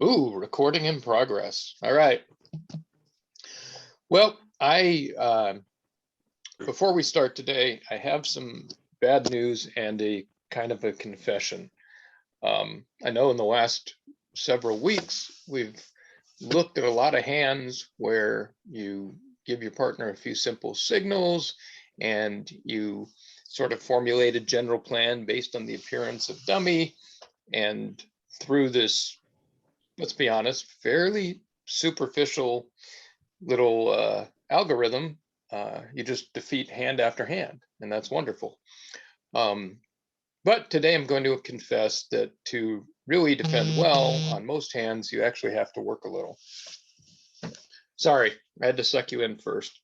Ooh, recording in progress. All right. Well, before we start today, I have some bad news and a kind of a confession. I know in the last several weeks, we've looked at a lot of hands where you give your partner a few simple signals and you sort of formulate a general plan based on the appearance of dummy. And through this, let's be honest, fairly superficial little algorithm, you just defeat hand after hand, and that's wonderful. But today I'm going to confess that to really defend well on most hands, you actually have to work a little. Sorry, I had to suck you in first.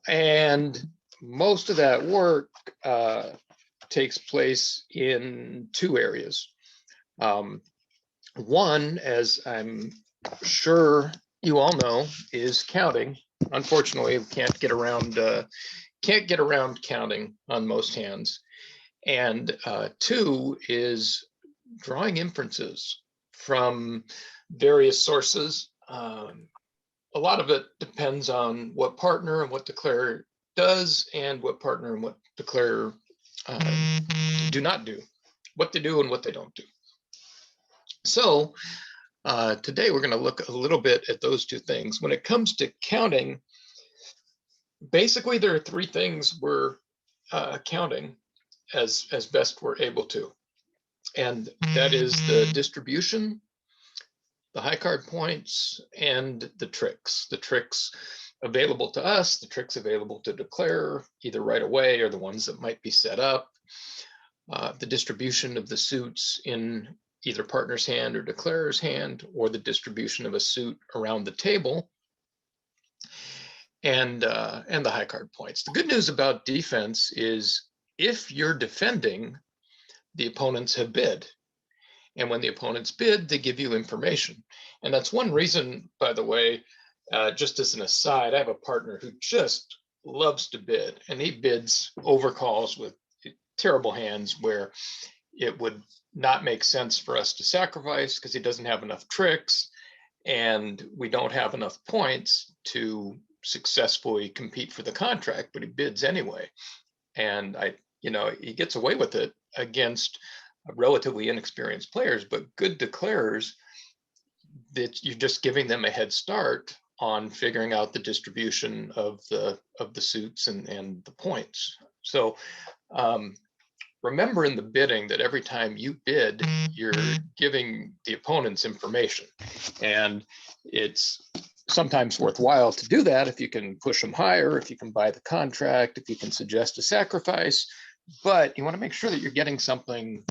And most of that work takes place in two areas. One, as I'm sure you all know, is counting. Unfortunately, we can't get around counting on most hands. And two is drawing inferences from various sources. A lot of it depends on what partner and what declarer does, and what partner and what declarer do not do, what they do and what they don't do. So today we're going to look a little bit at those two things. When it comes to counting, basically there are three things we're counting as best we're able to. And that is the distribution, the high card points, and the tricks. The tricks available to us, the tricks available to declare either right away or the ones that might be set up, the distribution of the suits in either partner's hand or declarer's hand, or the distribution of a suit around the table, and the high card points. The good news about defense is if you're defending, the opponents have bid. And when the opponents bid, they give you information. And that's one reason, by the way, just as an aside, I have a partner who just loves to bid, and he bids overcalls with terrible hands where it would not make sense for us to sacrifice because he doesn't have enough tricks and we don't have enough points to successfully compete for the contract, but he bids anyway. And he gets away with it against relatively inexperienced players, but good declarers, that you're just giving them a head start on figuring out the distribution of the suits and the points. So remember in the bidding that every time you bid, you're giving the opponents information, and it's sometimes worthwhile to do that if you can push them higher, if you can buy the contract, if you can suggest a sacrifice, but you want to make sure that you're getting something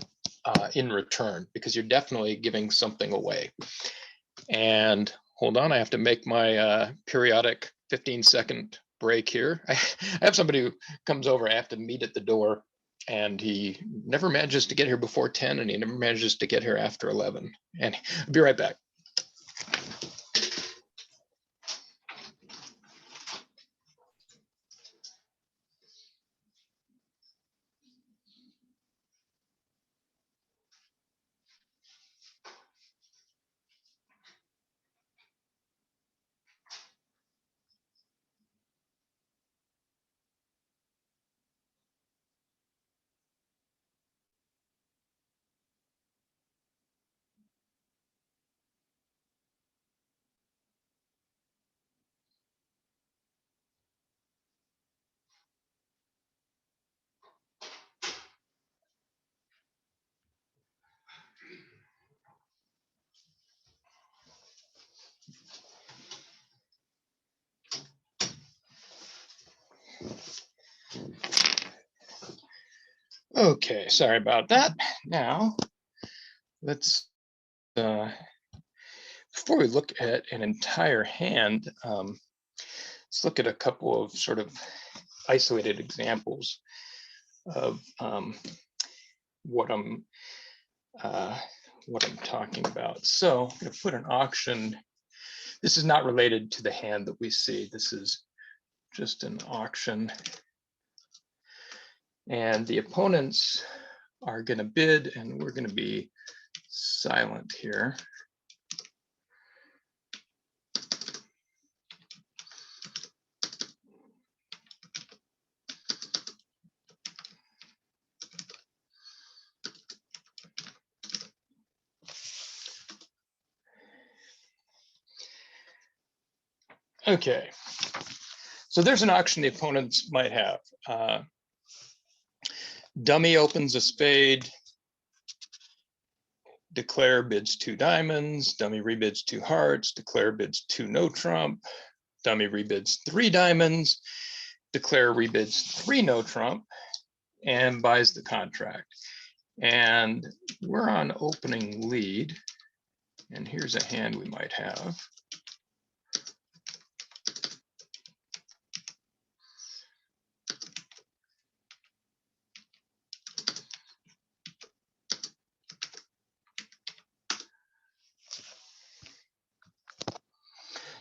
in return, because you're definitely giving something away. And hold on, I have to make my periodic 15-second break here. I have somebody who comes over, I have to meet at the door, and he never manages to get here before 10, and he never manages to get here after 11. And I'll be right back. Okay, sorry about that. Now, let's, before we look at an entire hand, let's look at a couple of sort of isolated examples of what I'm talking about. So I'm going to put an auction. This is not related to the hand that we see. This is just an auction. And the opponents are going to bid, and we're going to be silent here. Okay, so there's an auction the opponents might have. Dummy opens a spade. Declare bids 2 diamonds. Dummy rebids 2 hearts. Declare bids 2 no trump. Dummy rebids 3 diamonds. Declare rebids 3 no trump and buys the contract. And we're on opening lead. And here's a hand we might have.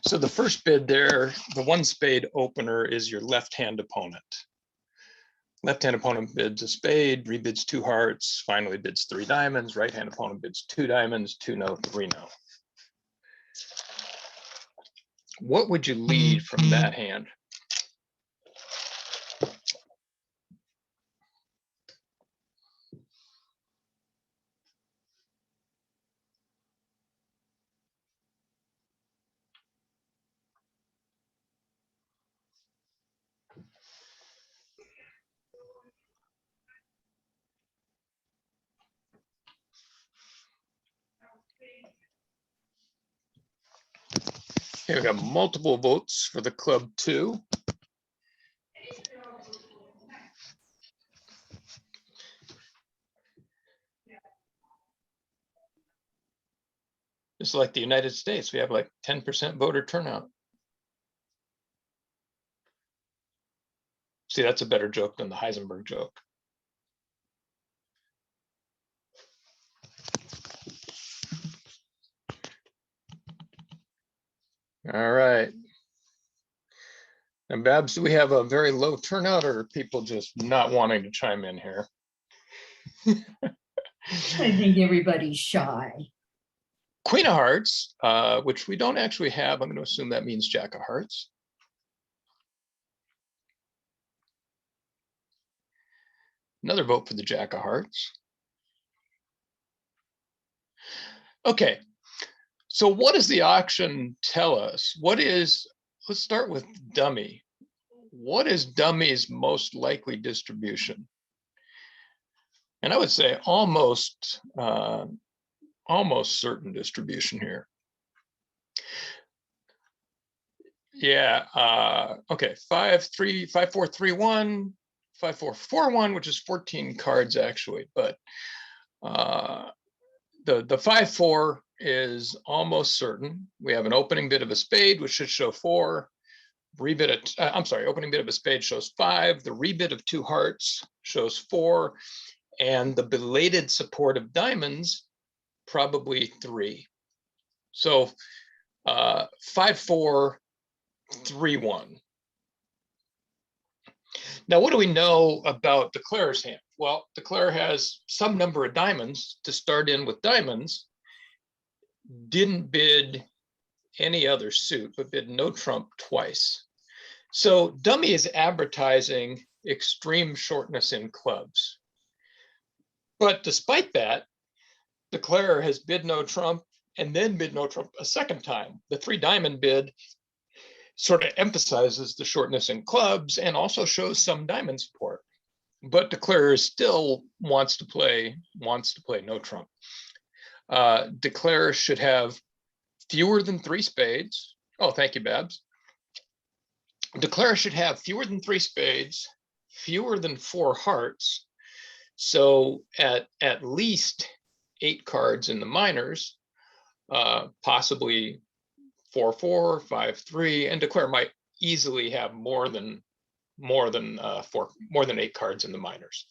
So the first bid there, the 1 spade opener is your left-hand opponent. Left-hand opponent bids a spade, rebids 2 hearts, finally bids 3 diamonds. Right-hand opponent bids 2 diamonds, 2 no, 3 no. What would you lead from that hand? Here we got multiple votes for the club 2. Just like the United States, we have like 10% voter turnout. See, that's a better joke than the Heisenberg joke. All right. And Babs, do we have a very low turnout, or are people just not wanting to chime in here? I think everybody's shy. Queen of Hearts, which we don't actually have. I'm going to assume that means Jack of Hearts. Another vote for the Jack of Hearts. Okay, so what does the auction tell us? Let's start with dummy. What is dummy's most likely distribution? And I would say almost certain distribution here. Yeah, okay, 5, 3, 5, 4, 3, 1, 5, 4, 4, 1, which is 14 cards actually, but the 5, 4 is almost certain. We have an opening bid of a spade, which should show 4. Opening bid of a spade shows 5. The rebid of 2 hearts shows 4. And the belated support of diamonds, probably 3. So 5, 4, 3, 1. Now, what do we know about Declarer's hand? Well, Declarer has some number of diamonds to start in with diamonds, didn't bid any other suit, but bid no trump twice. So dummy is advertising extreme shortness in clubs. But despite that, Declarer has bid no trump and then bid no trump a second time. The 3 diamond bid sort of emphasizes the shortness in clubs and also shows some diamond support. But Declarer still wants to play no trump. Declarer should have fewer than 3 spades. Oh, thank you, Babs. Declarer should have fewer than 3 spades, fewer than 4 hearts. So at least 8 cards in the minors, possibly 4, 4, 5, 3, and Declarer might easily have more than 8 cards in the minors.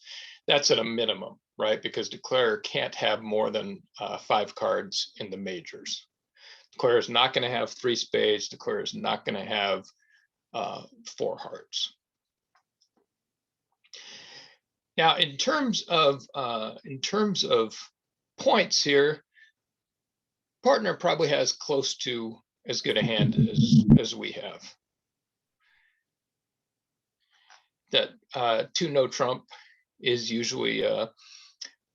That's at a minimum, right? Because Declarer can't have more than 5 cards in the majors. Declarer is not going to have 3 spades. Declarer is not going to have 4 hearts. Now, in terms of points here, partner probably has close to as good a hand as we have. That 2 no trump is usually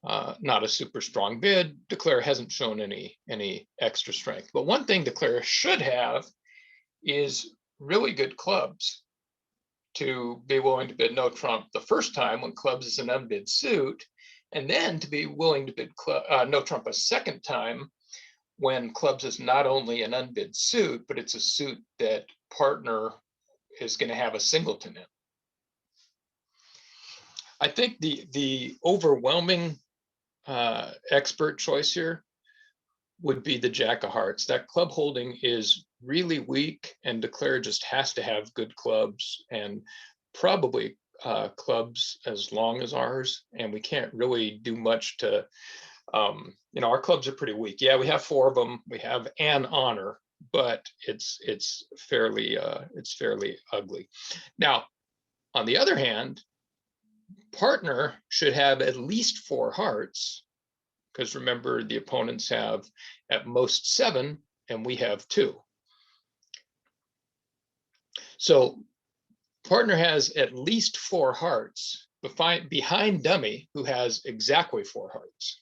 not a super strong bid. Declare hasn't shown any extra strength. But one thing Declare should have is really good clubs to be willing to bid no trump the first time when clubs is an unbid suit, and then to be willing to bid no trump a second time when clubs is not only an unbid suit, but it's a suit that partner is going to have a singleton in. I think the overwhelming expert choice here would be the Jack of Hearts. That club holding is really weak, and Declare just has to have good clubs, and probably clubs as long as ours, and we can't really do much to, our clubs are pretty weak. Yeah, we have 4 of them. We have an honor, but it's fairly ugly. Now, on the other hand, partner should have at least 4 hearts, because remember, the opponents have at most 7 and we have 2. So partner has at least 4 hearts behind dummy, who has exactly 4 hearts.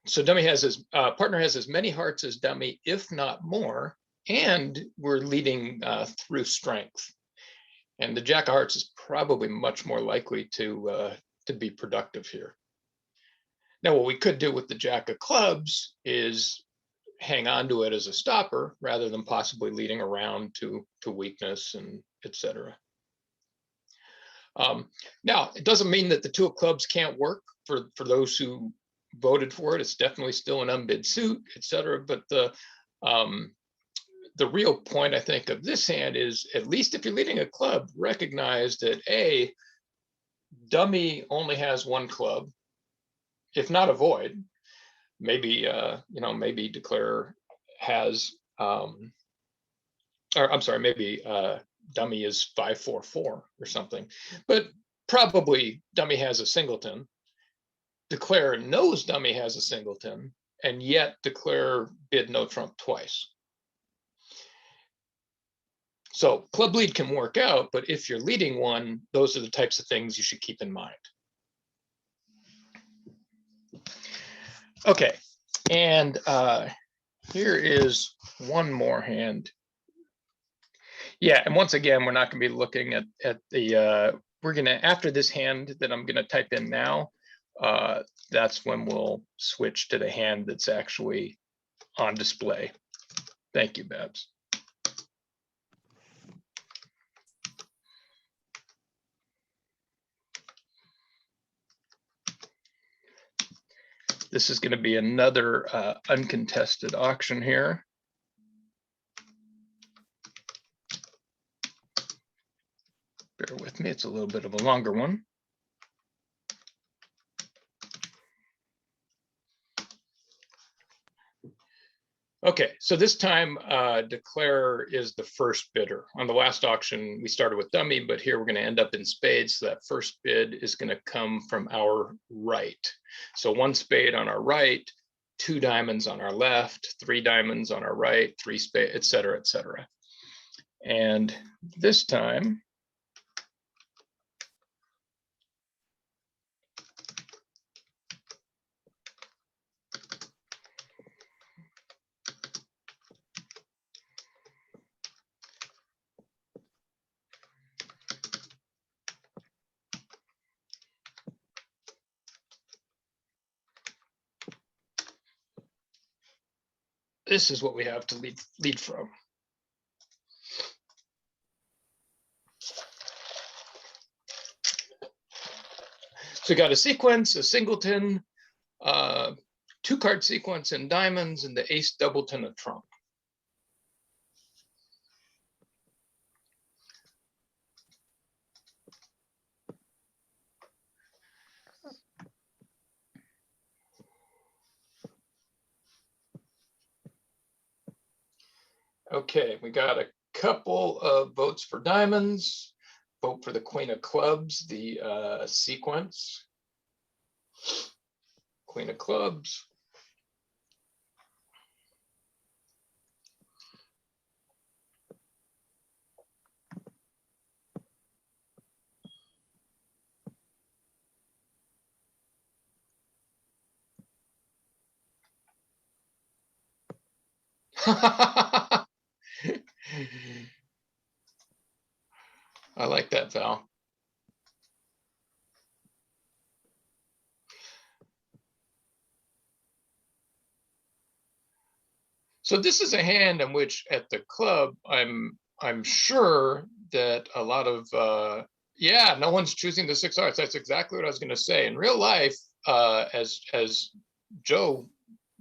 So partner has as many hearts as dummy, if not more, and we're leading through strength. And the Jack of Hearts is probably much more likely to be productive here. Now, what we could do with the Jack of Clubs is hang on to it as a stopper rather than possibly leading around to weakness and etc. Now, it doesn't mean that the 2 of clubs can't work for those who voted for it. It's definitely still an unbid suit, etc. But the real point, I think, of this hand is, at least if you're leading a club, recognize that dummy only has 1 club, if not a void. Maybe maybe Declare has, or I'm sorry, maybe dummy is 5-4-4 or something, but probably dummy has a singleton. Declare knows dummy has a singleton, and yet Declare bid no trump twice. So club lead can work out, but if you're leading one, those are the types of things you should keep in mind. Okay, and here is one more hand. Yeah, and once again, we're not going to be looking at the, we're going to, after this hand that I'm going to type in now, that's when we'll switch to the hand that's actually on display. Thank you, Babs. This is going to be another uncontested auction here. Bear with me, it's a little bit of a longer one. Okay, so this time Declare is the first bidder. On the last auction, we started with dummy, but here we're going to end up in spades. So that first bid is going to come from our right. So 1 spade on our right, 2 diamonds on our left, 3 diamonds on our right, 3 spades, et cetera, et cetera. And this time, this is what we have to lead from. So we got a sequence, a singleton, 2-card sequence in diamonds, and the ace doubleton of trump. Okay, we got a couple of votes for diamonds, vote for the Queen of Clubs, the sequence. Queen of Clubs. I like that, Val. So this is a hand in which at the club, I'm sure that a lot of yeah, no one's choosing the 6 hearts. That's exactly what I was going to say. In real life, as Joe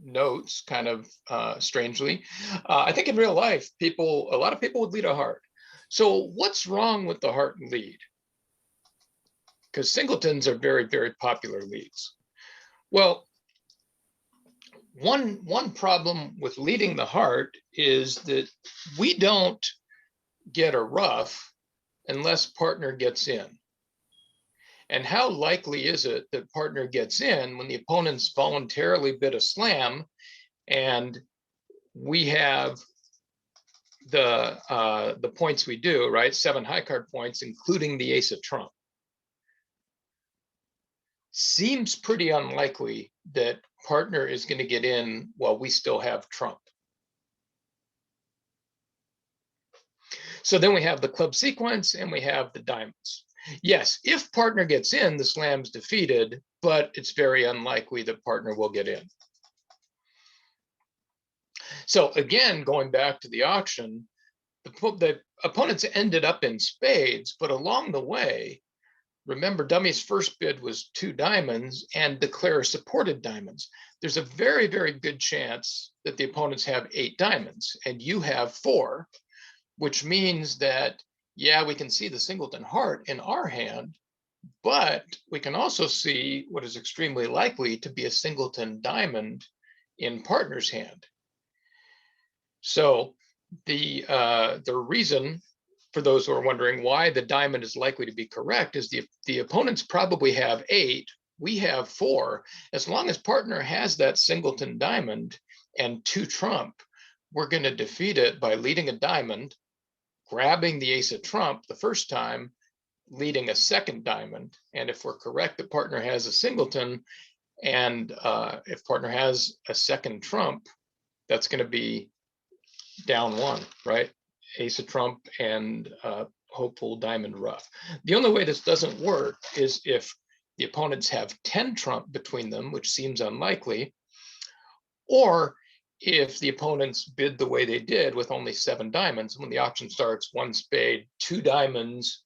notes kind of strangely, I think in real life, a lot of people would lead a heart. So what's wrong with the heart lead? Because singletons are very, very popular leads. Well, one problem with leading the heart is that we don't get a ruff unless partner gets in. And how likely is it that partner gets in when the opponents voluntarily bid a slam and we have the points we do, right? 7 high card points, including the ace of trump. Seems pretty unlikely that partner is going to get in while we still have trump. So then we have the club sequence and we have the diamonds. Yes, if partner gets in, the slam's defeated, but it's very unlikely that partner will get in. So again, going back to the auction, the opponents ended up in spades, but along the way, remember, Dummy's first bid was 2 diamonds and Declare supported diamonds. There's a very, very good chance that the opponents have 8 diamonds and you have 4, which means that, yeah, we can see the singleton heart in our hand, but we can also see what is extremely likely to be a singleton diamond in partner's hand. So the reason, for those who are wondering why the diamond is likely to be correct, is the opponents probably have 8, we have 4. As long as partner has that singleton diamond and 2 trump, we're going to defeat it by leading a diamond, grabbing the ace of trump the first time, leading a second diamond. And if we're correct that partner has a singleton, and if partner has a second trump, that's going to be down 1, right? Ace of trump and hopeful diamond ruff. The only way this doesn't work is if the opponents have 10 trump between them, which seems unlikely, or if the opponents bid the way they did with only 7 diamonds. When the auction starts, 1 spade, 2 diamonds,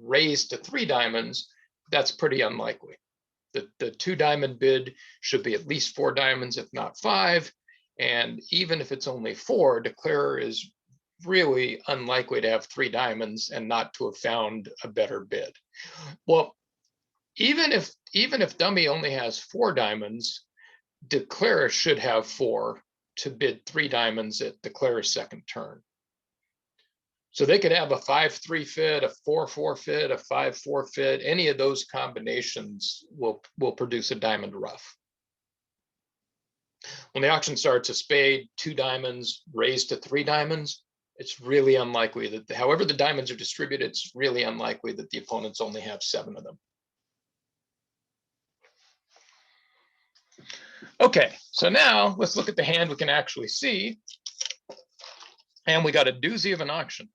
raised to 3 diamonds, that's pretty unlikely. The 2 diamond bid should be at least 4 diamonds, if not 5. And even if it's only 4, Declarer is really unlikely to have 3 diamonds and not to have found a better bid. Well, even if Dummy only has 4 diamonds, Declarer should have 4 to bid 3 diamonds at Declarer's second turn. So they could have a 5-3 fit, a 4-4 fit, a 5-4 fit. Any of those combinations will produce a diamond ruff. When the auction starts, a spade, 2 diamonds, raised to 3 diamonds, it's really unlikely that, however the diamonds are distributed, it's really unlikely that the opponents only have 7 of them. Okay, so now let's look at the hand we can actually see. And we got a doozy of an auction.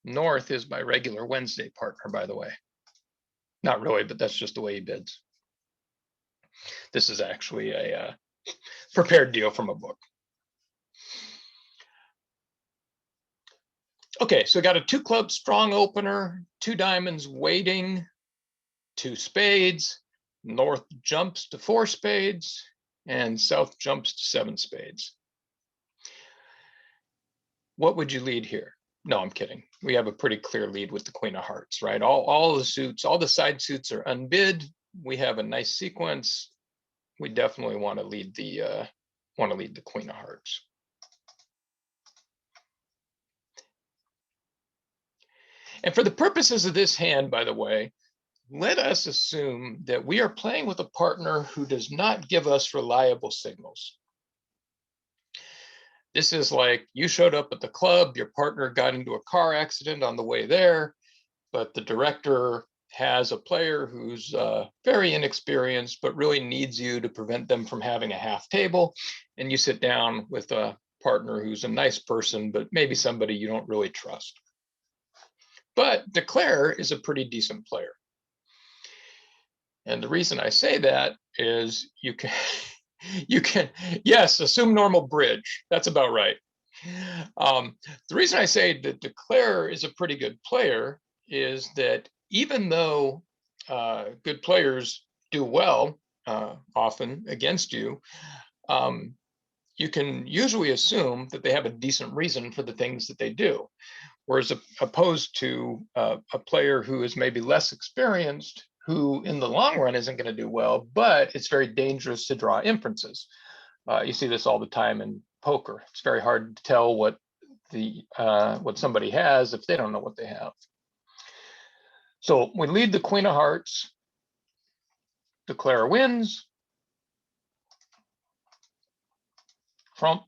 North is my regular Wednesday partner, by the way. Not really, but that's just the way he bids. This is actually a prepared deal from a book. Okay, so we got a 2 club strong opener, 2 diamonds waiting, 2 spades. North jumps to 4 spades, and South jumps to 7 spades. What would you lead here? No, I'm kidding. We have a pretty clear lead with the Queen of Hearts, right? All the suits, all the side suits are unbid. we have a nice sequence, we definitely want to lead the Queen of Hearts. And for the purposes of this hand, by the way, let us assume that we are playing with a partner who does not give us reliable signals. This is like you showed up at the club, your partner got into a car accident on the way there, but the director has a player who's very inexperienced, but really needs you to prevent them from having a half table. And you sit down with a partner who's a nice person, but maybe somebody you don't really trust. But Declare is a pretty decent player. And the reason I say that is you can, yes, assume normal bridge. That's about right. The reason I say that Declare is a pretty good player is that even though good players do well often against you, you can usually assume that they have a decent reason for the things that they do. Whereas opposed to a player who is maybe less experienced, who in the long run isn't going to do well, but it's very dangerous to draw inferences. You see this all the time in poker. It's very hard to tell what somebody has if they don't know what they have. So we lead the Queen of Hearts. Declare wins. Trump.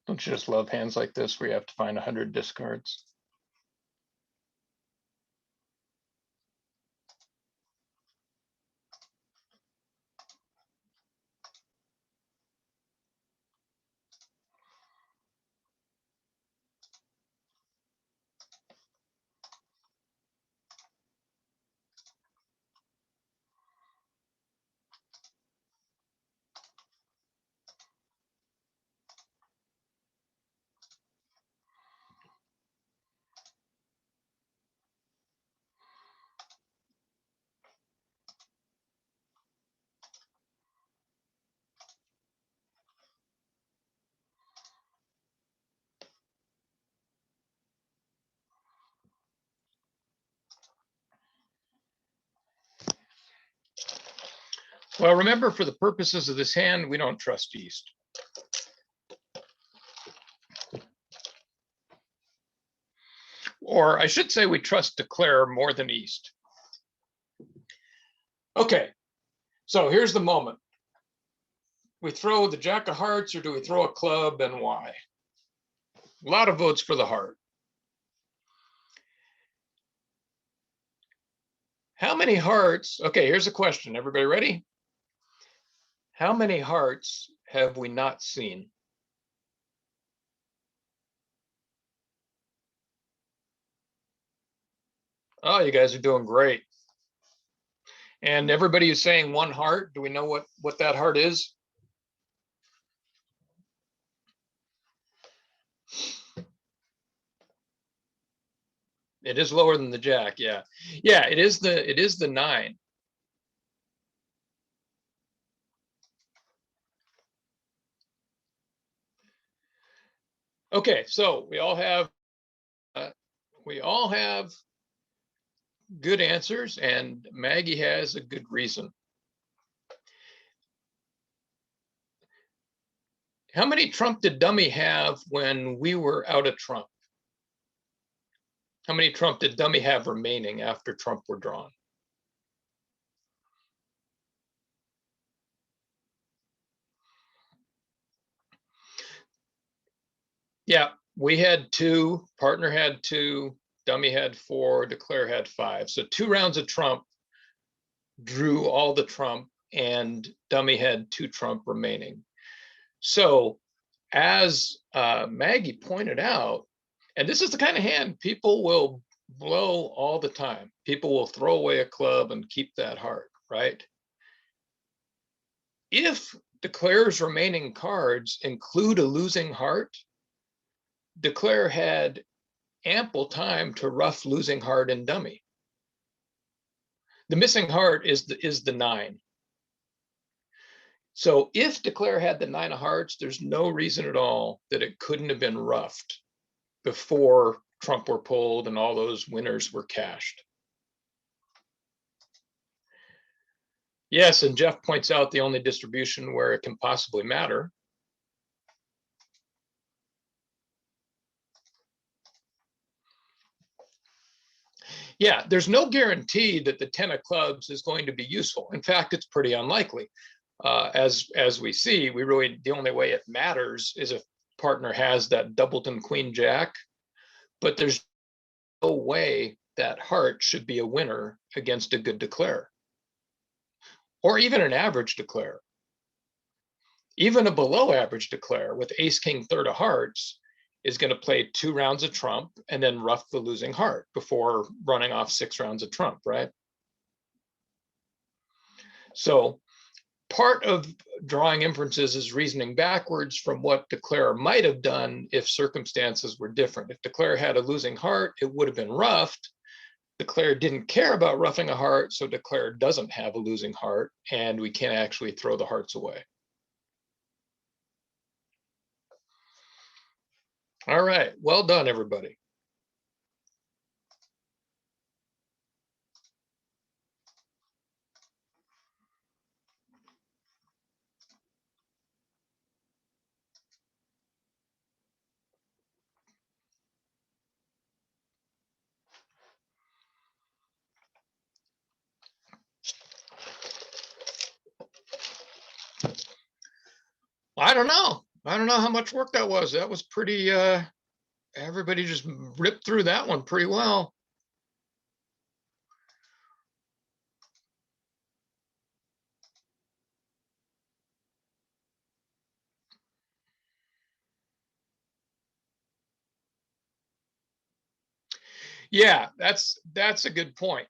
Don't you just love hands like this where you have to find 100 discards? Well, remember, for the purposes of this hand, we don't trust East. Or I should say we trust Declare more than East. Okay, so here's the moment. We throw the Jack of Hearts or do we throw a club, and why? A lot of votes for the heart. How many hearts? Okay, here's a question. Everybody ready? How many hearts have we not seen? Oh, you guys are doing great. And everybody is saying one heart. Do we know what that heart is? It is lower than the Jack, yeah. Yeah, it is the 9. Okay, so we all have good answers, and Maggie has a good reason. How many trump did Dummy have when we were out of trump? How many trump did Dummy have remaining after trump were drawn? Yeah, we had 2, partner had 2, Dummy had 4, Declare had 5. So 2 rounds of trump drew all the trump, and Dummy had 2 trump remaining. So as Maggie pointed out, and this is the kind of hand people will blow all the time. People will throw away a club and keep that heart, right? If Declare's remaining cards include a losing heart, Declare had ample time to rough losing heart and dummy. The missing heart is the 9. So if Declare had the 9 of hearts, there's no reason at all that it couldn't have been roughed before trump were pulled and all those winners were cashed. Yes, and Jeff points out the only distribution where it can possibly matter. Yeah, there's no guarantee that the 10 of clubs is going to be useful. In fact, it's pretty unlikely. As we see, the only way it matters is if partner has that doubleton queen jack, but there's no way that heart should be a winner against a good Declare, or even an average Declare. Even a below average Declare with ace king third of hearts is going to play 2 rounds of trump and then rough the losing heart before running off 6 rounds of trump, right? So part of drawing inferences is reasoning backwards from what Declare might have done if circumstances were different. If Declare had a losing heart, it would have been roughed. Declare didn't care about roughing a heart, so Declare doesn't have a losing heart, and we can't actually throw the hearts away. All right, well done, everybody. I don't know. I don't know how much work that was. That was pretty, everybody just ripped through that one pretty well. Yeah, that's a good point.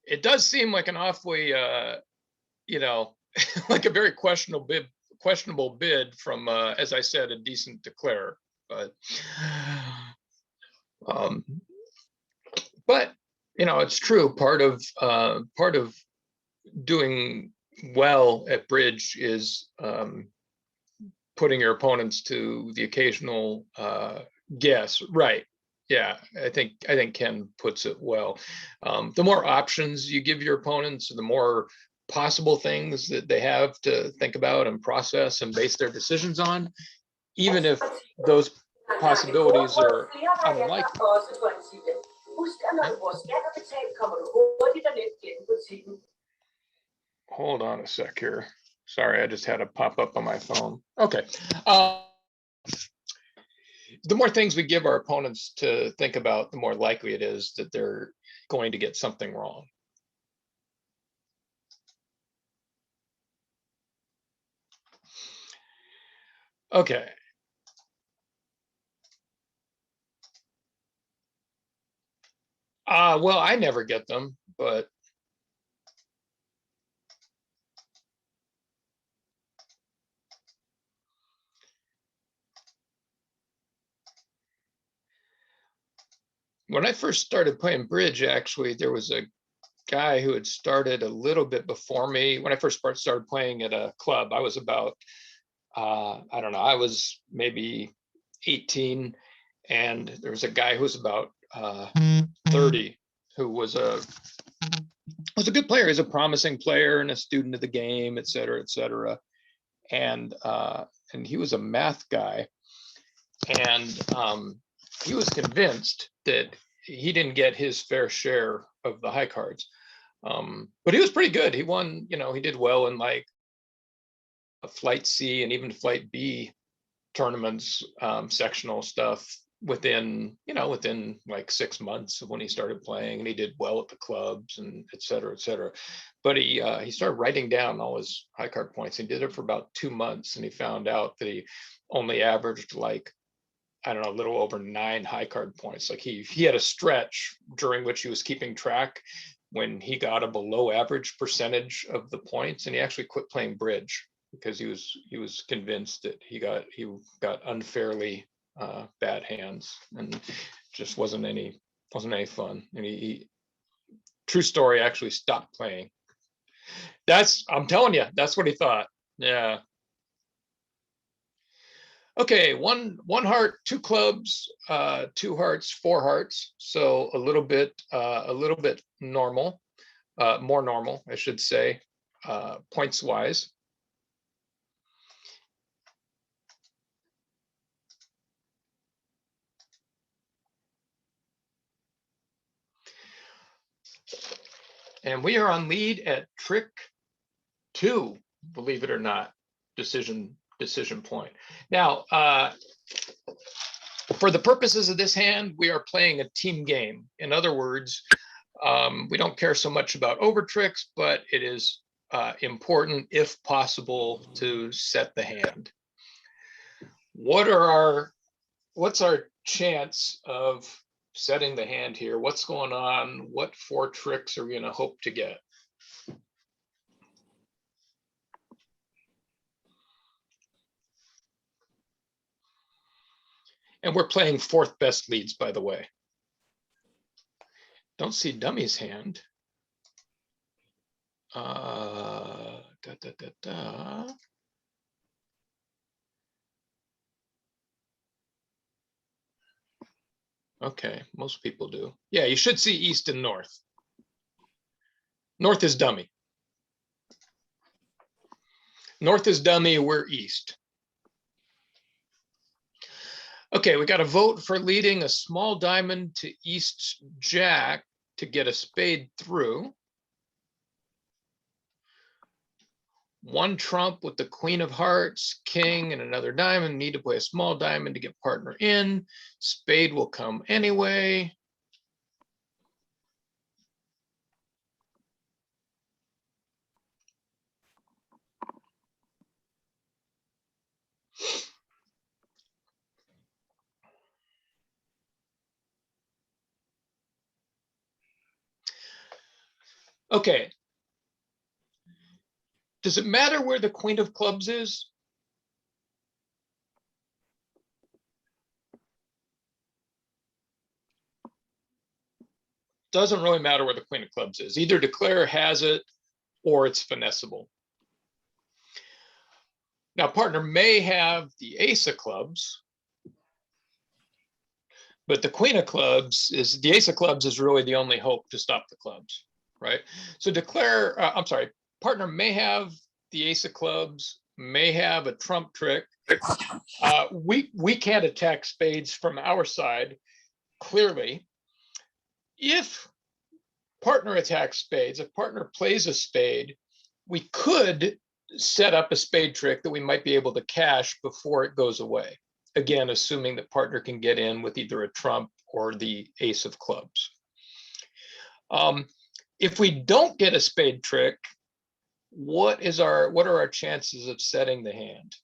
It does seem like an awfully, you know, like a very questionable bid from, as I said, a decent Declare, but, um, but you know, it's true. Part of doing well at bridge is putting your opponents to the occasional guess, right? Yeah, I think Ken puts it well. The more options you give your opponents, the more possible things that they have to think about and process and base their decisions on, even if those possibilities are unlikely. Hold on a sec here. Sorry, I just had a pop up on my phone. Okay. The more things we give our opponents to think about, the more likely it is that they're going to get something wrong. Okay. Well, I never get them, but when I first started playing bridge, actually, there was a guy who had started a little bit before me. When I first started playing at a club, I was about, I don't know, I was maybe 18, and there was a guy who was about 30 who was a good player. He's a promising player and a student of the game, et cetera, et cetera. And he was a math guy, and he was convinced that he didn't get his fair share of the high cards. But he was pretty good. He won, you know, he did well in like a flight C and even flight B tournaments, sectional stuff, within, you know, within like 6 months of when he started playing, and he did well at the clubs and et cetera, et cetera. But he started writing down all his high card points. He did it for about 2 months, and he found out that he only averaged like, I don't know, a little over 9 high card points. Like he had a stretch during which he was keeping track when he got a below average percentage of the points, and he actually quit playing bridge because he was convinced that he got unfairly bad hands, and just wasn't any fun. And he true story, actually stopped playing. I'm telling you, that's what he thought. Yeah. Okay, one heart, 2 clubs, 2 hearts, 4 hearts. So a little bit normal, more normal, I should say, points wise. And we are on lead at trick 2, believe it or not, decision point. Now, for the purposes of this hand, we are playing a team game. In other words, we don't care so much about over tricks, but it is important, if possible, to set the hand. What's our chance of setting the hand here? What's going on? What 4 tricks are we going to hope to get? And we're playing 4th best leads, by the way. Don't see Dummy's hand. Okay, most people do. Yeah, you should see East and North. North is Dummy. North is Dummy, we're East. Okay, we got a vote for leading a small diamond to East Jack to get a spade through. 1 trump with the Queen of Hearts, King, and another diamond. Need to play a small diamond to get partner in. Spade will come anyway. Okay. Does it matter where the Queen of Clubs is? Doesn't really matter where the Queen of Clubs is. Either Declare has it or it's finessable. Now, partner may have the Ace of Clubs, but the Queen of Clubs is, the Ace of Clubs is really the only hope to stop the clubs, right? So Declare, I'm sorry, partner may have the Ace of Clubs, may have a trump trick. We can't attack spades from our side, clearly. If partner attacks spades, if partner plays a spade, we could set up a spade trick that we might be able to cash before it goes away. Again, assuming that partner can get in with either a trump or the Ace of Clubs. If we don't get a spade trick, what are our chances of setting the hand?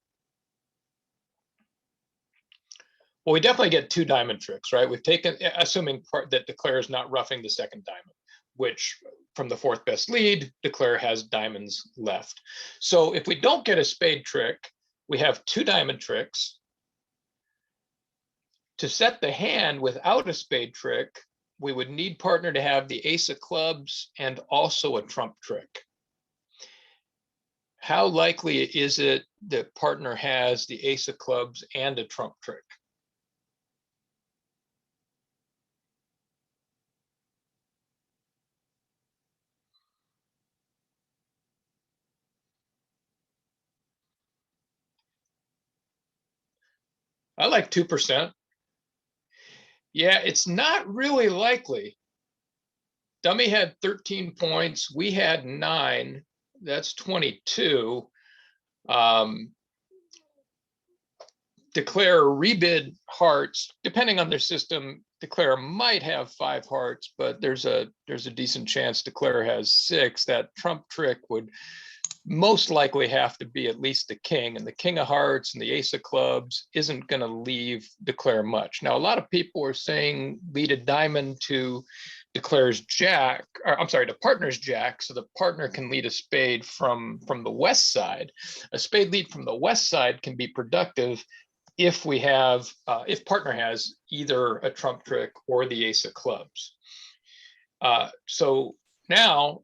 Well, we definitely get 2 diamond tricks, right? We've taken, assuming that Declare is not roughing the 2nd diamond, which from the 4th best lead, Declare has diamonds left. So if we don't get a spade trick, we have 2 diamond tricks. To set the hand without a spade trick, we would need partner to have the Ace of Clubs and also a trump trick. How likely is it that partner has the Ace of Clubs and a trump trick? I like 2%. Yeah, it's not really likely. Dummy had 13 points. We had 9. That's 22. declare rebid hearts. Depending on their system, declare might have 5 hearts, but there's a decent chance declare has 6. That trump trick would most likely have to be at least the king, and the king of hearts and the ace of clubs isn't going to leave declare much. Now, a lot of people are saying lead a diamond to declares jack, or I'm sorry, to partner's jack, so the partner can lead a spade from the west side. A spade lead from the west side can be productive if we have, if partner has either a trump trick or the ace of clubs. So now,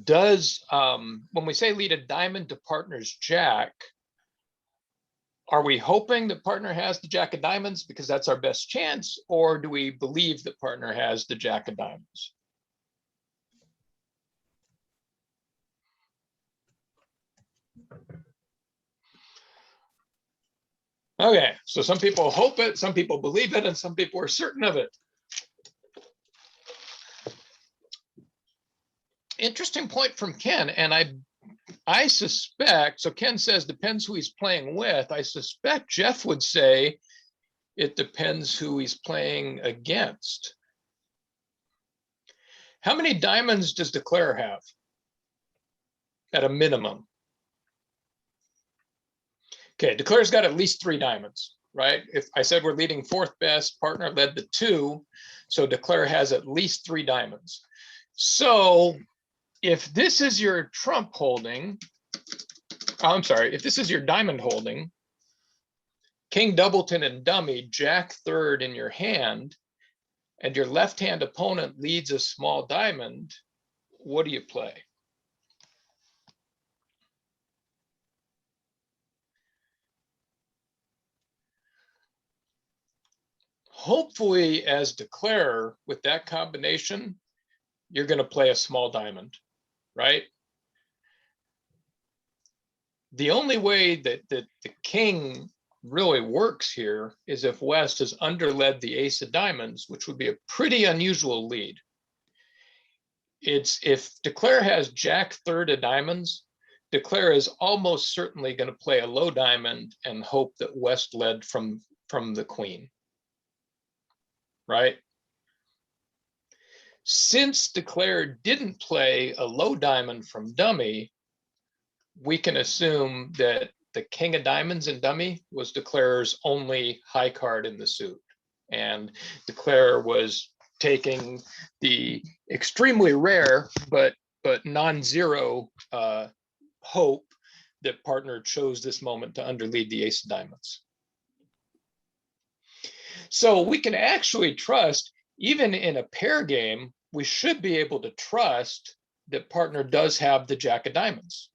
does, when we say lead a diamond to partner's jack, are we hoping that partner has the jack of diamonds because that's our best chance, or do we believe that partner has the jack of diamonds? Okay, so some people hope it, some people believe it, and some people are certain of it. Interesting point from Ken, and I suspect, so Ken says depends who he's playing with. I suspect Jeff would say it depends who he's playing against. How many diamonds does declare have at a minimum? Okay, declare's got at least 3 diamonds, right? If I said we're leading 4th best, partner led the 2, so declare has at least 3 diamonds. So if this is your trump holding, I'm sorry, if this is your diamond holding, king doubleton and dummy, jack third in your hand, and your left-hand opponent leads a small diamond, what do you play? Hopefully, as declare, with that combination, you're going to play a small diamond, right? The only way that the king really works here is if West has underled the ace of diamonds, which would be a pretty unusual lead. It's if declare has jack third of diamonds, declare is almost certainly going to play a low diamond and hope that West led from the queen, right? Since declare didn't play a low diamond from dummy, we can assume that the king of diamonds in dummy was declare's only high card in the suit. And declare was taking the extremely rare but non-zero hope that partner chose this moment to underlead the ace of diamonds. So we can actually trust, even in a pair game, we should be able to trust that partner does have the jack of diamonds.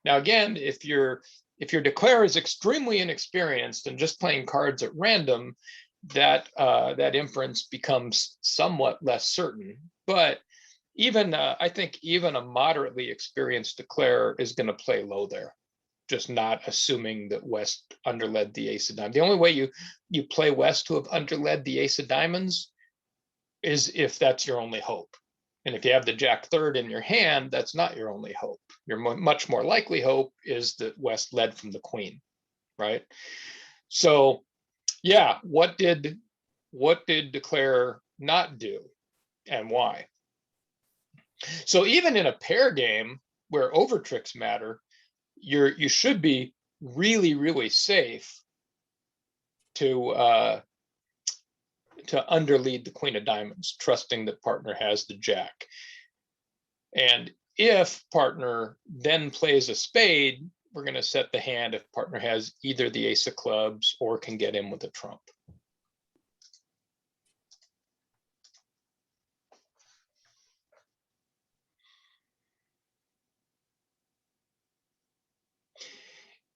Now, again, if your declare is extremely inexperienced and just playing cards at random, that inference becomes somewhat less certain. But even I think even a moderately experienced declare is going to play low there, just not assuming that West underled the ace of diamonds. The only way you play West to have underled the ace of diamonds is if that's your only hope. And if you have the jack third in your hand, that's not your only hope. Your much more likely hope is that West led from the queen, right? So yeah, what did declare not do and why? So even in a pair game where over tricks matter, you should be really, really safe to underlead the queen of diamonds, trusting that partner has the jack. And if partner then plays a spade, we're going to set the hand if partner has either the ace of clubs or can get in with a trump.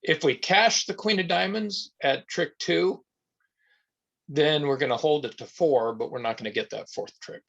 If we cash the queen of diamonds at trick 2, then we're going to hold it to 4, but we're not going to get that 4th trick.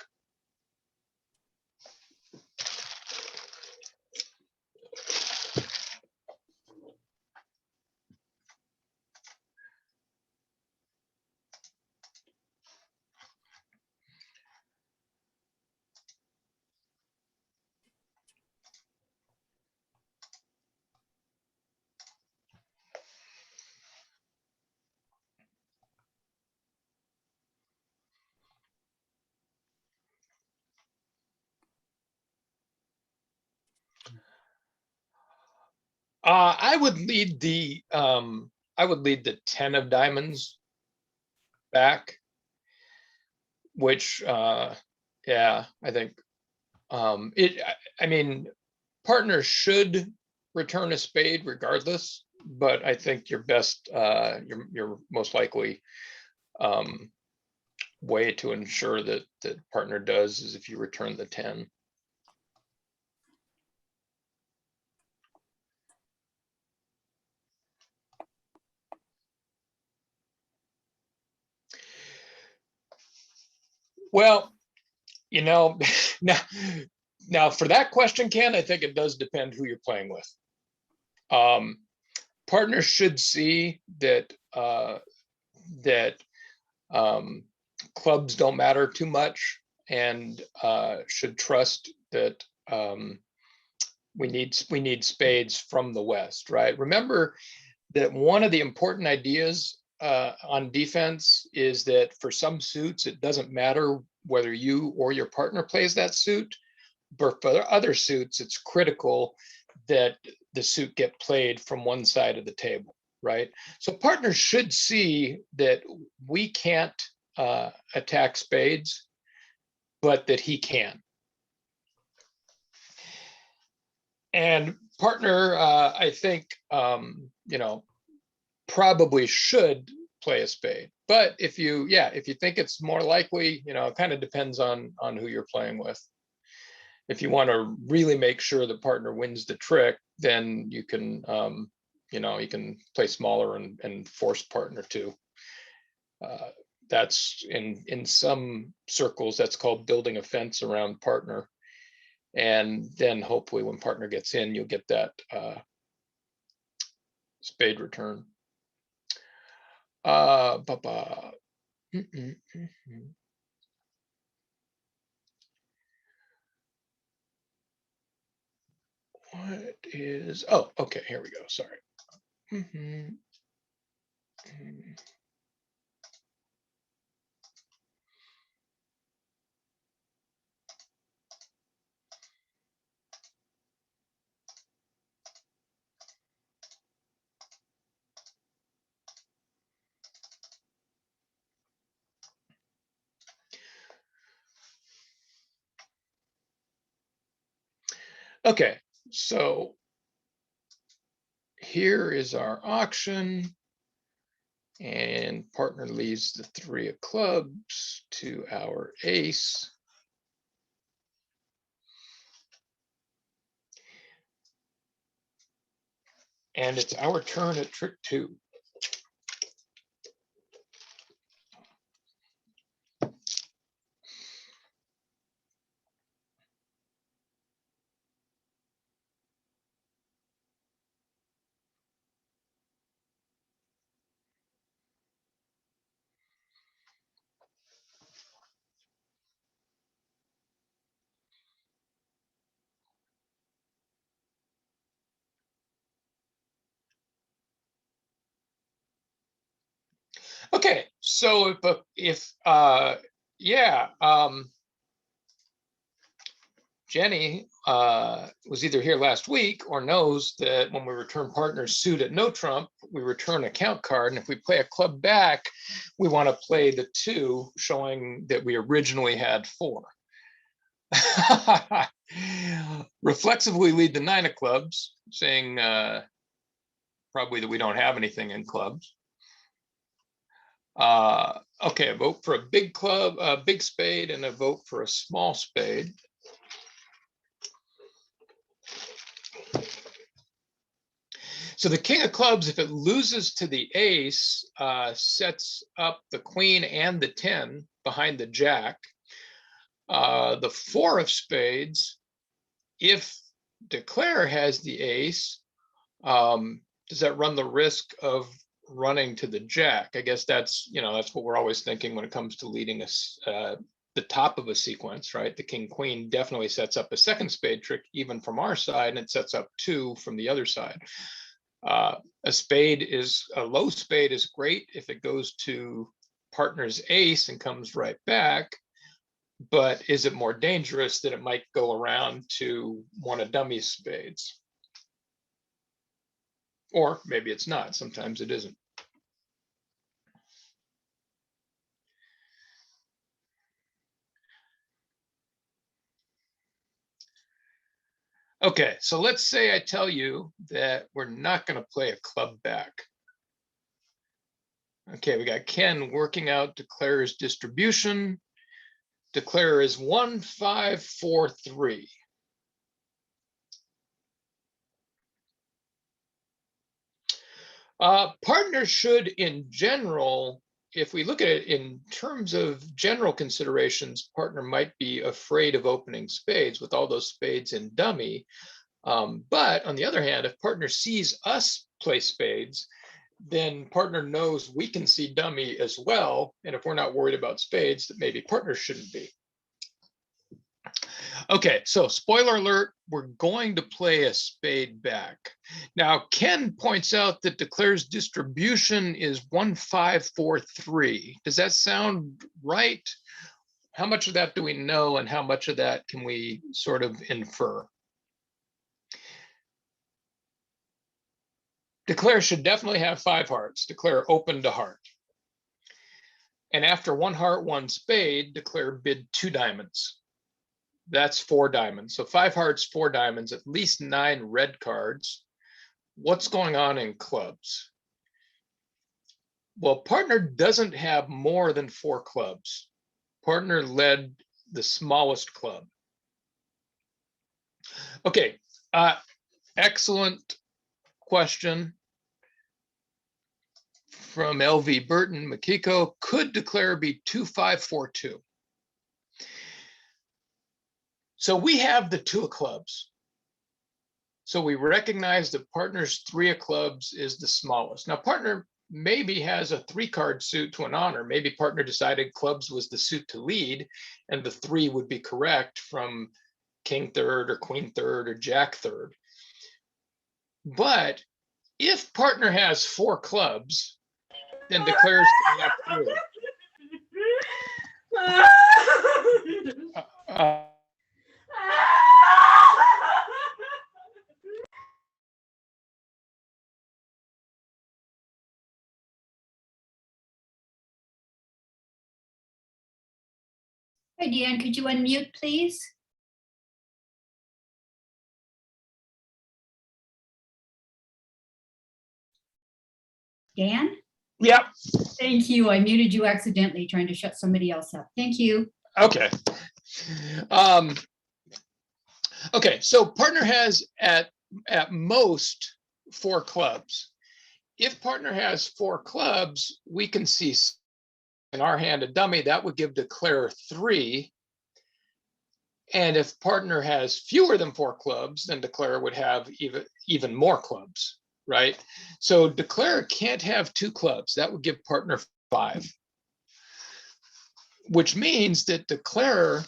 I would lead the 10 of diamonds back, which yeah, I think I mean, partners should return a spade regardless, but I think your best your most likely way to ensure that partner does is if you return the 10. Well, now now for that question, Ken, I think it does depend who you're playing with. Partners should see that clubs don't matter too much, and should trust that we need spades from the West, right? Remember that one of the important ideas on defense is that for some suits, it doesn't matter whether you or your partner plays that suit, but for other suits, it's critical that the suit get played from one side of the table, right? So partners should see that we can't attack spades, but that he can. And partner, I think, probably should play a spade. But if you think it's more likely, it kind of depends on who you're playing with. If you want to really make sure the partner wins the trick, then you can, you can play smaller and force partner to. That's in some circles, that's called building a fence around partner. And then hopefully when partner gets in, you'll get that spade return. What is, oh, okay, here we go, sorry. Okay, so here is our auction, and partner leaves the 3 of clubs to our ace. And it's our turn at trick 2. Okay, so Jenny was either here last week or knows that when we return partner's suit at no trump, we return a count card, and if we play a club back, we want to play the 2, showing that we originally had 4. Reflexively lead the 9 of clubs, saying probably that we don't have anything in clubs. Okay, a vote for a big club, a big spade, and a vote for a small spade. So the king of clubs, if it loses to the ace, sets up the queen and the 10 behind the jack. The 4 of spades, if Declare has the ace, does that run the risk of running to the jack? I guess that's what we're always thinking when it comes to leading the top of a sequence, right? The king queen definitely sets up a second spade trick, even from our side, and it sets up 2 from the other side. A low spade is great if it goes to partner's ace and comes right back, but is it more dangerous that it might go around to one of dummy's spades? Or maybe it's not, sometimes it isn't. Okay, so let's say I tell you that we're not going to play a club back. Okay, we got Ken working out declare's distribution. Declare is 1, 5, 4, 3. Partners should, in general, if we look at it in terms of general considerations, partner might be afraid of opening spades with all those spades in dummy. But on the other hand, if partner sees us play spades, then partner knows we can see dummy as well. And if we're not worried about spades, that maybe partner shouldn't be. Okay, so spoiler alert, we're going to play a spade back. Now, Ken points out that declare's distribution is 1, 5, 4, 3. Does that sound right? How much of that do we know and how much of that can we sort of infer? Declare should definitely have 5 hearts. Declare open to heart. And after 1 heart, 1 spade, declare bid 2 diamonds. That's 4 diamonds. So 5 hearts, 4 diamonds, at least 9 red cards. What's going on in clubs? Well, partner doesn't have more than 4 clubs. Partner led the smallest club. Okay, excellent question from LV Burton. Makiko, could declare be 2, 5, 4, 2? So we have the 2 of clubs. So we recognize that partner's 3 of clubs is the smallest. Now partner maybe has a 3-card suit to an honor. Maybe partner decided clubs was the suit to lead and the 3 would be correct from king third or queen third or jack third. But if partner has 4 clubs, then declares coming up through. Hi, Deanne, could you unmute, please? Dan? Yep. Thank you. I muted you accidentally, trying to shut somebody else up. Thank you. Okay. Okay, so partner has at most 4 clubs. If partner has 4 clubs, we can see in our hand a dummy, that would give declare 3. And if partner has fewer than 4 clubs, then declare would have even more clubs, right? So declare can't have 2 clubs. That would give partner 5, which means that declare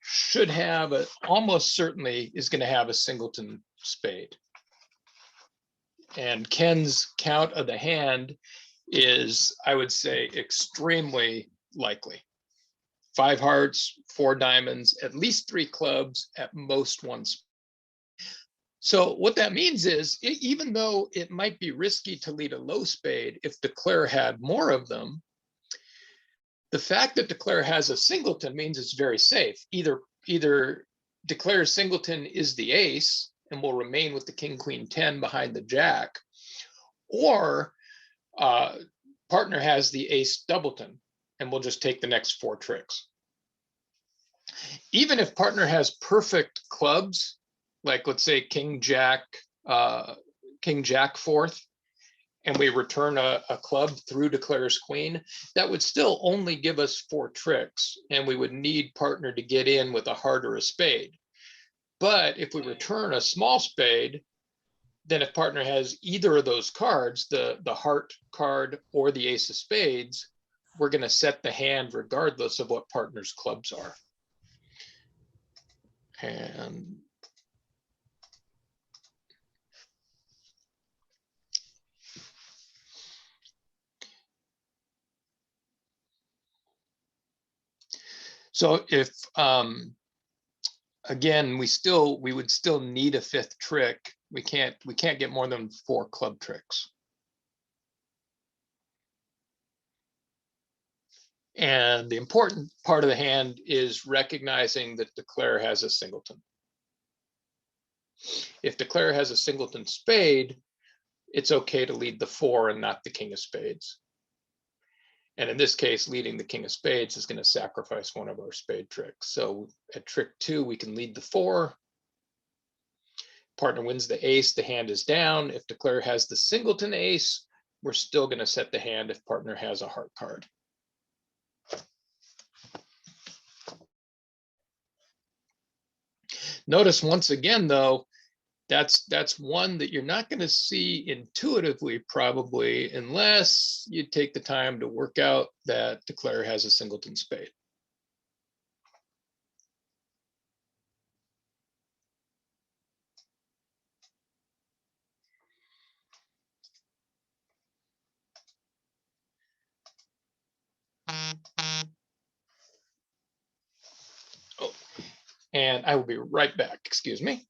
should have almost certainly is going to have a singleton spade. And Ken's count of the hand is, I would say, extremely likely. 5 hearts, 4 diamonds, at least 3 clubs, at most 1 spade. So what that means is, even though it might be risky to lead a low spade, if declare had more of them, the fact that declare has a singleton means it's very safe. Either declare singleton is the ace and will remain with the king, queen, 10 behind the jack, or partner has the ace doubleton and we'll just take the next 4 tricks. Even if partner has perfect clubs, like let's say king, jack, fourth, and we return a club through declare's queen, that would still only give us 4 tricks, and we would need partner to get in with a heart or a spade. But if we return a small spade, then if partner has either of those cards, the heart card or the ace of spades, we're going to set the hand regardless of what partner's clubs are. And so if again, we would still need a fifth trick. We can't get more than 4 club tricks. And the important part of the hand is recognizing that declare has a singleton. If declare has a singleton spade, it's okay to lead the 4 and not the king of spades. And in this case, leading the king of spades is going to sacrifice one of our spade tricks. So at trick 2, we can lead the 4. Partner wins the ace, the hand is down. If declare has the singleton ace, we're still going to set the hand if partner has a heart card. Notice once again, though, that's one that you're not going to see intuitively, probably, unless you take the time to work out that declare has a singleton spade. Oh, and I will be right back. Excuse me.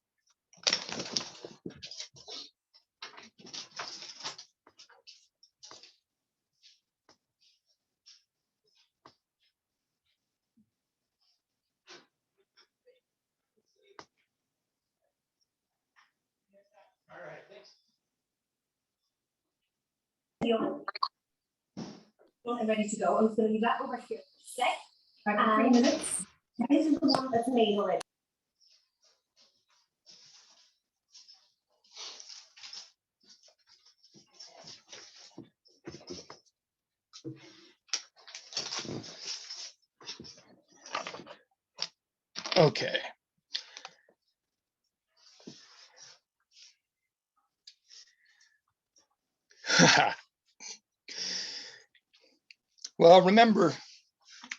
All right, thanks. I'm ready to go. I was going to leave that over here. Set. About 3 minutes. This is the one that's made already. Okay. Well, remember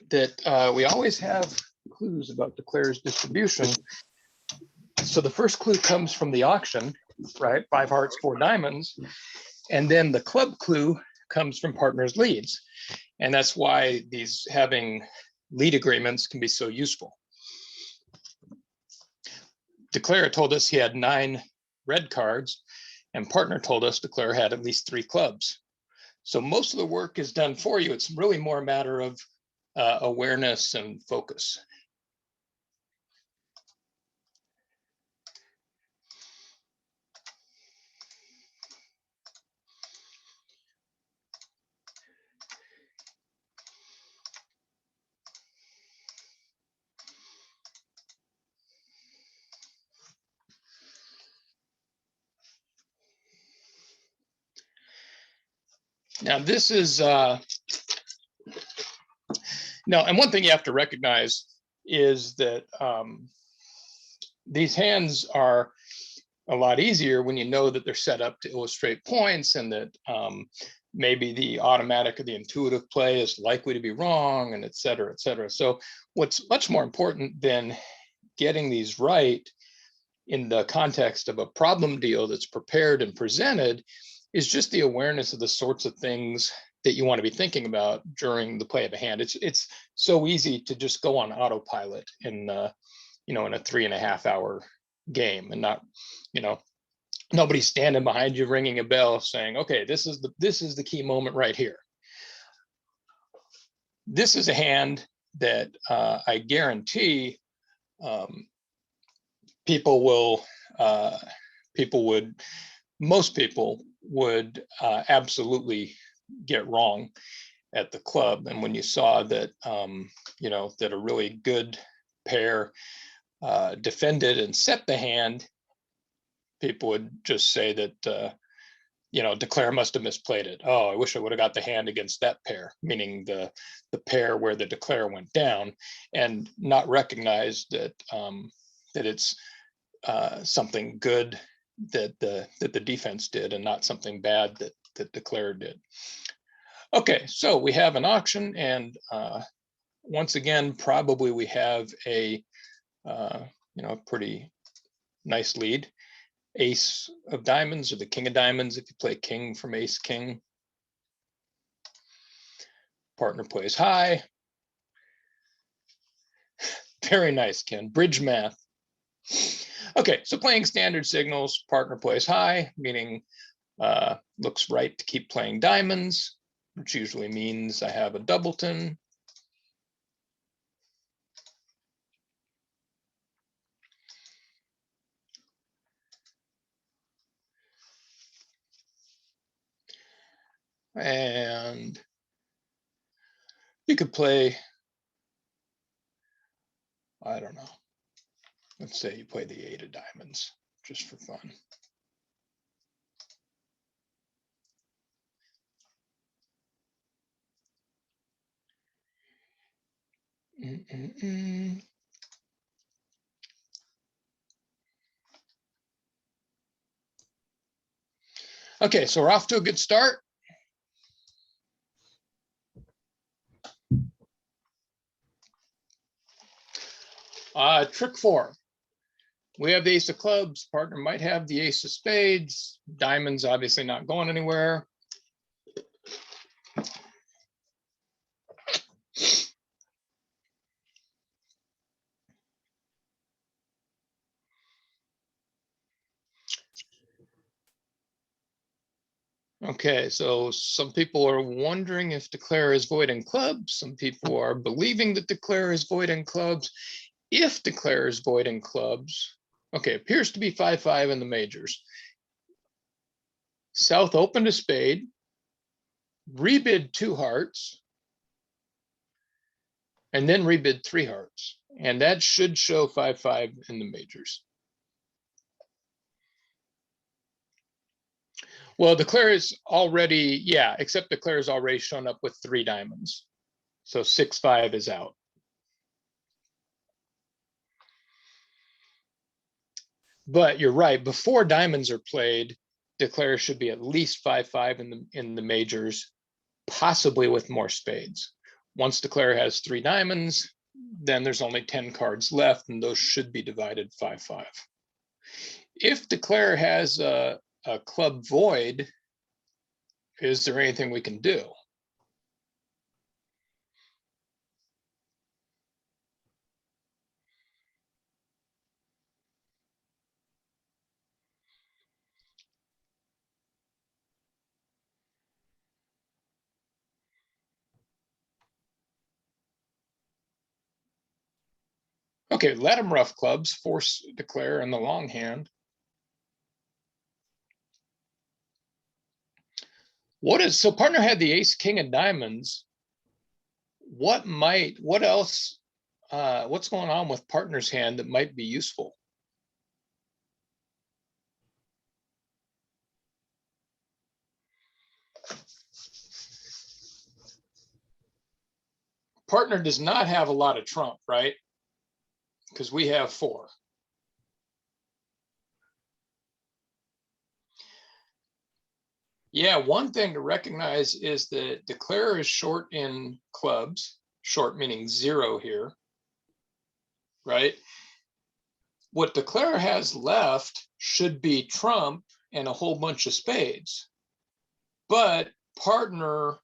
that we always have clues about declare's distribution. So the first clue comes from the auction, right? 5 hearts, 4 diamonds. And then the club clue comes from partner's leads. And that's why these having lead agreements can be so useful. Declare told us he had 9 red cards, and partner told us declare had at least 3 clubs. So most of the work is done for you. It's really more a matter of awareness and focus. Now this is, no, and one thing you have to recognize is that these hands are a lot easier when you know that they're set up to illustrate points, and that maybe the automatic or the intuitive play is likely to be wrong, and et cetera, et cetera. So what's much more important than getting these right in the context of a problem deal that's prepared and presented is just the awareness of the sorts of things that you want to be thinking about during the play of a hand. It's so easy to just go on autopilot in in a 3.5 hour game, and not, nobody's standing behind you ringing a bell saying, okay, this is the key moment right here. This is a hand that I guarantee most people would absolutely get wrong at the club. And when you saw that, that a really good pair defended and set the hand, people would just say that, declare must have misplayed it. Oh, I wish I would have got the hand against that pair, meaning the pair where the declare went down, and not recognize that that it's something good that the defense did, and not something bad that declare did. Okay, so we have an auction, and once again, probably we have a pretty nice lead. Ace of diamonds or the king of diamonds if you play king from ace king. Partner plays high. Very nice, Ken. Bridge math. Okay, so playing standard signals, partner plays high, meaning looks right to keep playing diamonds, which usually means I have a doubleton. And you could play, I don't know, let's say you play the 8 of diamonds just for fun. Okay, so we're off to a good start. Trick 4. We have the ace of clubs. Partner might have the ace of spades. Diamonds obviously not going anywhere. Okay, so some people are wondering if declare is void in clubs. Some people are believing that declare is void in clubs. If declare is void in clubs, okay, appears to be 5-5 in the majors. South opened a spade, rebid 2 hearts, and then rebid 3 hearts. And that should show 5-5 in the majors. Well, declare is already, yeah, except declare is already shown up with 3 diamonds. So 6-5 is out. But you're right, before diamonds are played, declare should be at least 5-5 in the majors, possibly with more spades. Once declare has 3 diamonds, then there's only 10 cards left, and those should be divided 5-5. If declare has a club void, is there anything we can do? Okay, let him rough clubs, force declare in the long hand. So partner had the ace, king of diamonds. What else, what's going on with partner's hand that might be useful? Partner does not have a lot of trump, right? Because we have 4. Yeah, one thing to recognize is that declare is short in clubs, short meaning 0 here, right? What declare has left should be trump and a whole bunch of spades. But partner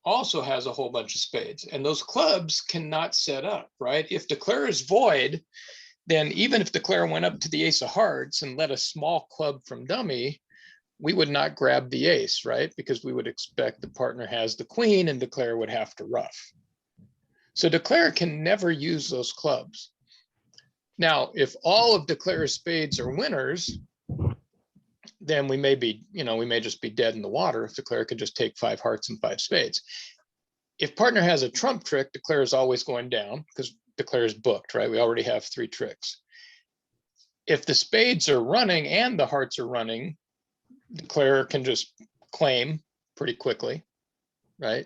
also has a whole bunch of spades, and those clubs cannot set up, right? If declare is void, then even if declare went up to the ace of hearts and let a small club from dummy, we would not grab the ace, right? Because we would expect the partner has the queen and declare would have to rough. So declare can never use those clubs. Now, if all of declare's spades are winners, then we may be, we may just be dead in the water if declare could just take 5 hearts and 5 spades. If partner has a trump trick, declare is always going down because declare is booked, right? We already have 3 tricks. If the spades are running and the hearts are running, declare can just claim pretty quickly, right?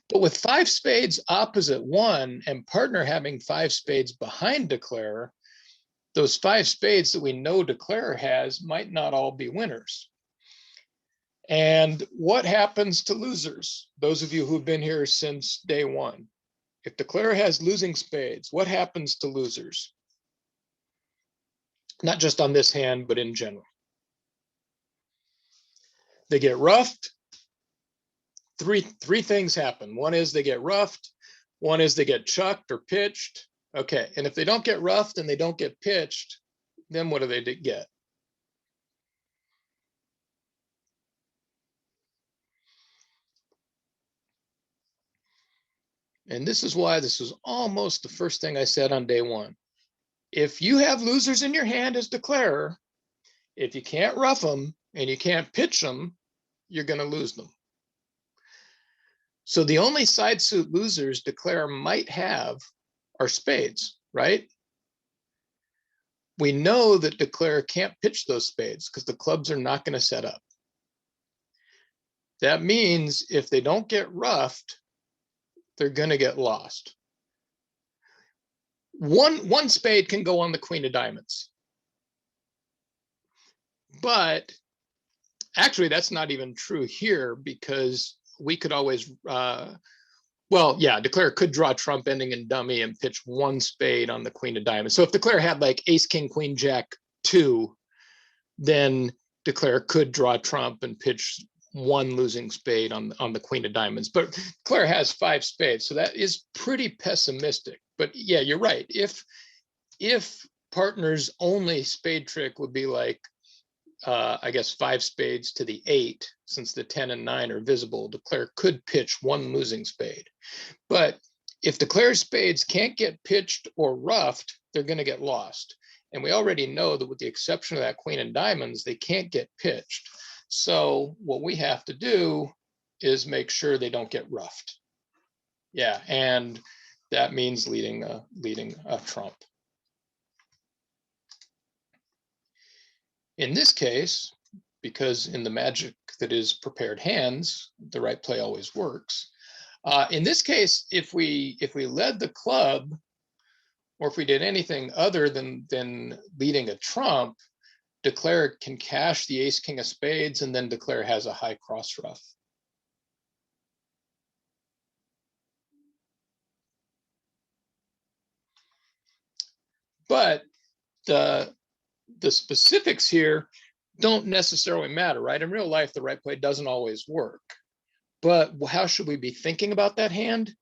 But with 5 spades opposite 1 and partner having 5 spades behind declare, those 5 spades that we know declare has might not all be winners. And what happens to losers? Those of you who've been here since day 1, if declare has losing spades, what happens to losers? Not just on this hand, but in general. They get roughed. Three things happen. One is they get roughed. One is they get chucked or pitched. Okay, and if they don't get roughed and they don't get pitched, then what do they get? And this is why this was almost the first thing I said on day one. If you have losers in your hand as declarer, if you can't rough them and you can't pitch them, you're going to lose them. So the only side suit losers declarer might have are spades, right? We know that declarer can't pitch those spades because the clubs are not going to set up. That means if they don't get roughed, they're going to get lost. One spade can go on the queen of diamonds. But actually, that's not even true here because we could always, well, yeah, declarer could draw trump ending in dummy and pitch one spade on the queen of diamonds. So if declarer had like ace, king, queen, jack, 2, then declarer could draw trump and pitch one losing spade on the queen of diamonds. But declarer has 5 spades, so that is pretty pessimistic. But yeah, you're right. If partner's only spade trick would be like, I guess 5 spades to the 8, since the 10 and 9 are visible, declarer could pitch one losing spade. But if declarer spades can't get pitched or roughed, they're going to get lost. And we already know that with the exception of that queen and diamonds, they can't get pitched. So what we have to do is make sure they don't get roughed. Yeah, and that means leading a trump. In this case, because in the magic that is prepared hands, the right play always works. In this case, if we led the club, or if we did anything other than leading a trump, declarer can cash the ace, king of spades, and then declarer has a high cross rough. But the specifics here don't necessarily matter, right? In real life, the right play doesn't always work. But how should we be thinking about that hand?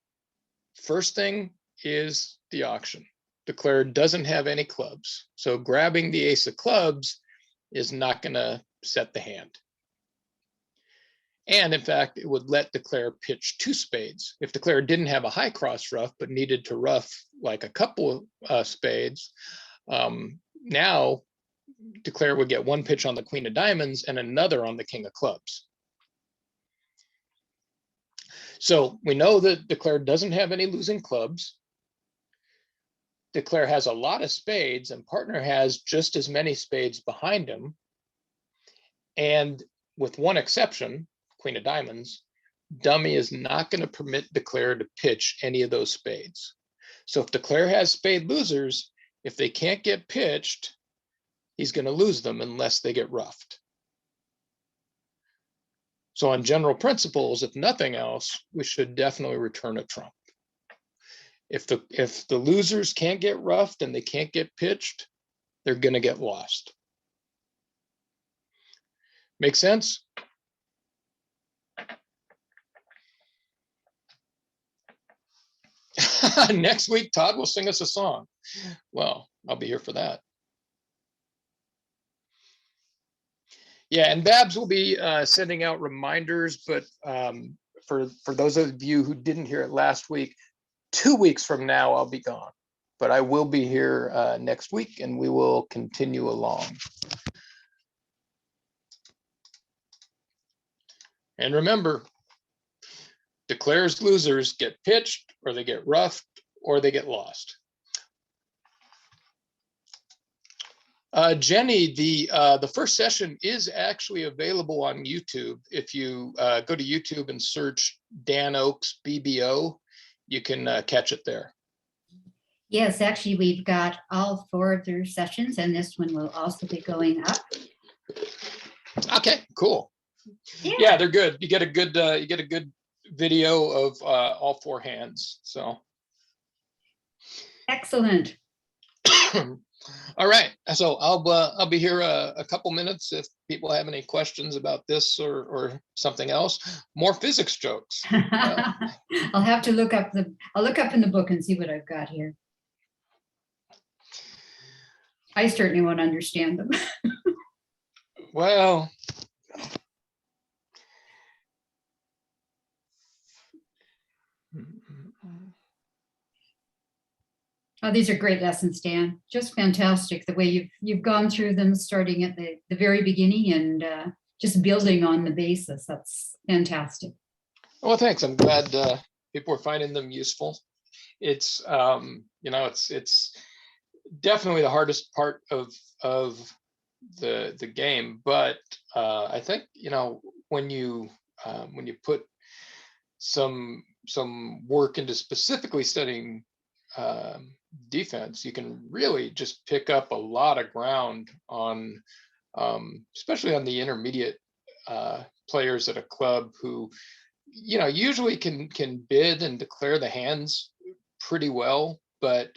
First thing is the auction. Declarer doesn't have any clubs. So grabbing the ace of clubs is not going to set the hand. And in fact, it would let declarer pitch 2 spades. If declarer didn't have a high cross rough, but needed to rough like a couple spades, now declarer would get 1 pitch on the queen of diamonds and another on the king of clubs. So we know that declarer doesn't have any losing clubs. Declarer has a lot of spades and partner has just as many spades behind him. And with one exception, queen of diamonds, dummy is not going to permit declarer to pitch any of those spades. So if declarer has spade losers, if they can't get pitched, he's going to lose them unless they get roughed. So on general principles, if nothing else, we should definitely return a trump. If the losers can't get roughed and they can't get pitched, they're going to get lost. Make sense? Next week, Todd will sing us a song. Well, I'll be here for that. Yeah, and Babs will be sending out reminders, but for those of you who didn't hear it last week, 2 weeks from now, I'll be gone. But I will be here next week, and we will continue along. And remember, declarer's losers get pitched, or they get roughed, or they get lost. Jenny, the first session is actually available on YouTube. If you go to YouTube and search Dan Oakes BBO, you can catch it there. Yes, actually, we've got all 4 of their sessions, and this one will also be going up. Okay, cool. Yeah, they're good. You get a good video of all 4 hands. So excellent. All right, so I'll be here a couple minutes if people have any questions about this or something else. More physics jokes. I'll have to look up in the book and see what I've got here. I certainly won't understand them. Well, Oh, these are great lessons, Dan. Just fantastic the way you've gone through them, starting at the very beginning and just building on the basis. That's fantastic. well, thanks. I'm glad people are finding them useful. It's it's definitely the hardest part of the game, but I think when you put some work into specifically studying defense, you can really just pick up a lot of ground on, especially on the intermediate players at a club who, usually can bid and declare the hands pretty well, but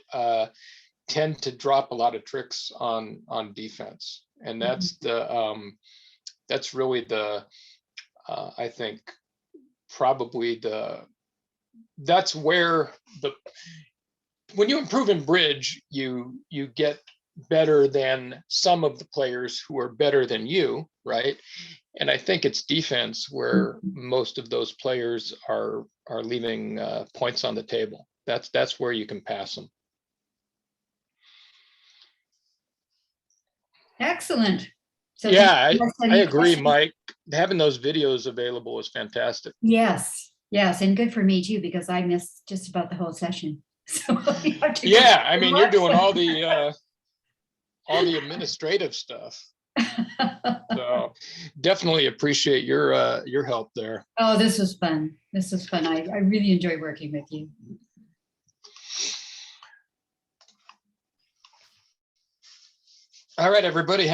tend to drop a lot of tricks on defense, and that's that's really the I think probably that's where when you improve in bridge, you get better than some of the players who are better than you, right? And I think it's defense where most of those players are leaving points on the table. That's where you can pass them. Excellent. So Yeah, thank you for I any agree, questions. Mike. Having those videos available is fantastic. Yes, yes, and good for me too, because I missed just about the whole session. So I have to go Yeah, I mean, you're doing back. all the administrative stuff. So definitely appreciate your help there. Oh, this was fun. This was fun. I really enjoy working with you. All right, everybody.